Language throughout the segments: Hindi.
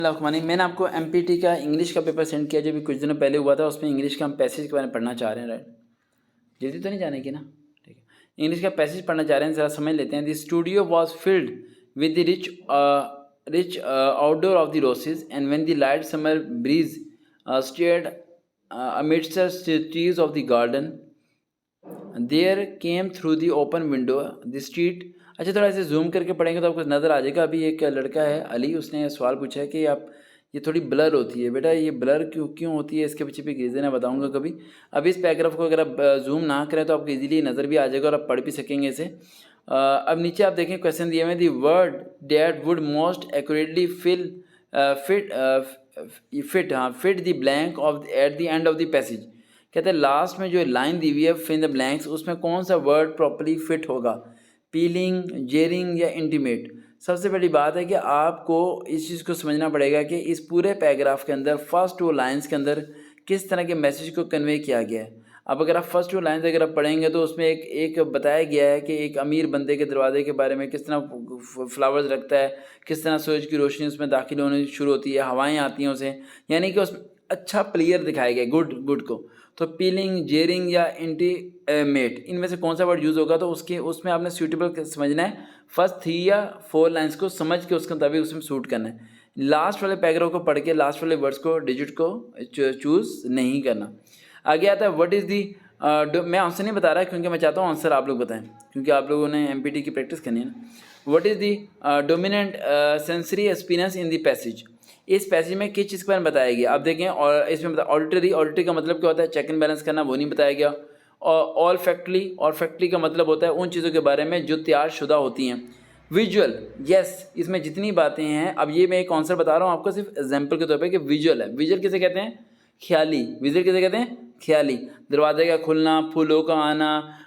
मैंने आपको एमपीटी का इंग्लिश का पेपर सेंड किया जो भी कुछ दिनों पहले हुआ था। उसमें इंग्लिश का हम पैसेज के बारे में पढ़ना चाह रहे हैं, राइट? जल्दी तो नहीं जाने की ना, ठीक है। इंग्लिश का पैसेज पढ़ना चाह रहे हैं, ज़रा समझ लेते हैं। The studio was filled with the rich odour of the roses and when the light summer breeze stirred amidst the trees of the garden there came through the open window the street। अच्छा, थोड़ा ऐसे जूम करके पढ़ेंगे तो आपको नज़र आ जाएगा। अभी एक लड़का है अली, उसने सवाल पूछा है कि आप ये थोड़ी ब्लर होती है बेटा, ये ब्लर क्यों क्यों होती है, इसके पीछे भी रीज़न है, बताऊंगा कभी। अभी इस पैराग्राफ को अगर आप जूम ना करें तो आपको इजीली नज़र भी आ जाएगा और आप पढ़ भी सकेंगे इसे। अब नीचे आप देखें क्वेश्चन दिए हुए, the word that would most accurately fit the blank of at the end of the passage. कहते हैं लास्ट में जो लाइन दी हुई है फिल द ब्लैंक्स, उसमें कौन सा वर्ड प्रॉपर्ली फिट होगा, पीलिंग, जेरिंग या इंटीमेट। सबसे बड़ी बात है कि आपको इस चीज़ को समझना पड़ेगा कि इस पूरे पैराग्राफ के अंदर फर्स्ट 2 लाइंस के अंदर किस तरह के मैसेज को कन्वे किया गया है। अब अगर आप फर्स्ट 2 लाइंस अगर आप पढ़ेंगे तो उसमें एक बताया गया है कि एक अमीर बंदे के दरवाजे के बारे में, किस तरह फ्लावर्स रखता है, किस तरह सूरज की रोशनी उसमें दाखिल होने शुरू होती है, हवाएं आती हैं उसे, यानी कि उसमें अच्छा प्लेयर दिखाया गया गुड को। तो पीलिंग, जेरिंग या इंटीमेट, इनमें से कौन सा वर्ड यूज़ होगा, तो उसमें आपने सूटेबल समझना है। फर्स्ट 3 या 4 लाइंस को समझ के उसके मुताबिक उसमें सूट करना है। लास्ट वाले पैराग्राफ को पढ़ के लास्ट वाले वर्ड्स को, डिजिट को चूज़ नहीं करना। आगे आता है व्हाट इज़ दी, मैं आंसर नहीं बता रहा क्योंकि मैं चाहता हूँ आंसर आप लोग बताएं, क्योंकि आप लोगों ने एमपीटी की प्रैक्टिस करनी है ना। What is the dominant sensory experience in the passage. इस पैसेज में किस चीज़ के बारे में बताया गया, आप देखें। और इसमें ऑडिटरी का मतलब क्या होता है, चेक एंड बैलेंस करना, वो नहीं बताया गया। और ऑल फैक्टली का मतलब होता है उन चीज़ों के बारे में जो तैयार शुदा होती हैं। विजुअल, यस, इसमें जितनी बातें हैं, अब ये मैं एक आंसर बता रहा हूँ आपको सिर्फ एग्जाम्पल के तौर पर कि विजुअल है। विजुअल किसे कहते हैं, ख्याली। विजुअल किसे कहते हैं, ख्याली। दरवाजे का खुलना, फूलों का आना,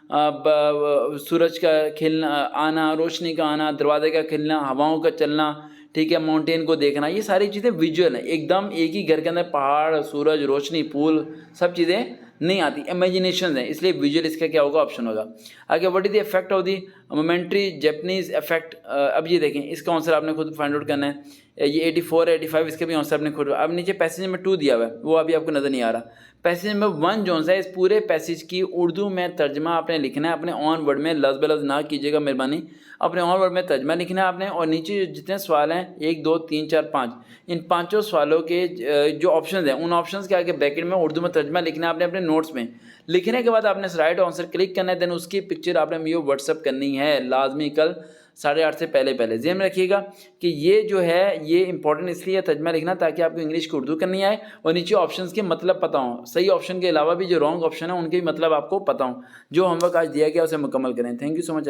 सूरज का खिलना आना, रोशनी का आना, दरवाजे का खिलना, हवाओं का चलना, ठीक है, माउंटेन को देखना, ये सारी चीज़ें विजुअल हैं। एकदम एक ही घर के अंदर पहाड़, सूरज, रोशनी, फूल, सब चीज़ें नहीं आती, इमेजिनेशन है, इसलिए विजुअल इसका क्या होगा, ऑप्शन होगा। आगे what is the effect of the momentary Japanese effect. अब ये देखें, इसका आंसर आपने खुद फाइंड आउट करना है। ये 84 85 इसके भी आंसर आपने खुद। अब नीचे पैसेज नंबर 2 दिया हुआ है, वो अभी आपको नज़र नहीं आ रहा। पैसेज नंबर 1 जो सा है, इस पूरे पैसेज की उर्दू में तर्जमा आपने लिखना है, अपने ऑन वर्ड में, लफ्ज़ बलफ्ज़ ना कीजिएगा मेहरबानी, अपने ऑन वर्ड में तर्जमा लिखना है आपने। और नीचे जितने सवाल हैं 1 2 3 4 5, इन 5 सवालों के जो ऑप्शन हैं, उन ऑप्शन के आगे ब्रैकेट में उर्दू में तर्जमा लिखना है आपने अपने नोट्स में। लिखने के बाद आपने राइट आंसर क्लिक करना है, देन उसकी पिक्चर आपने मुझे व्हाट्सअप करनी है लाजमी कल 8:30 से पहले। ध्यान में रखिएगा कि ये जो है ये इंपॉर्टेंट इसलिए तर्जमा लिखना ताकि आपको इंग्लिश को उर्दू करनी आए और नीचे ऑप्शंस के मतलब पता हो। सही ऑप्शन के अलावा भी जो रॉन्ग ऑप्शन है उनके भी मतलब आपको पता हो। जो होमवर्क आज दिया गया उसे मुकम्मल करें। Thank you so much.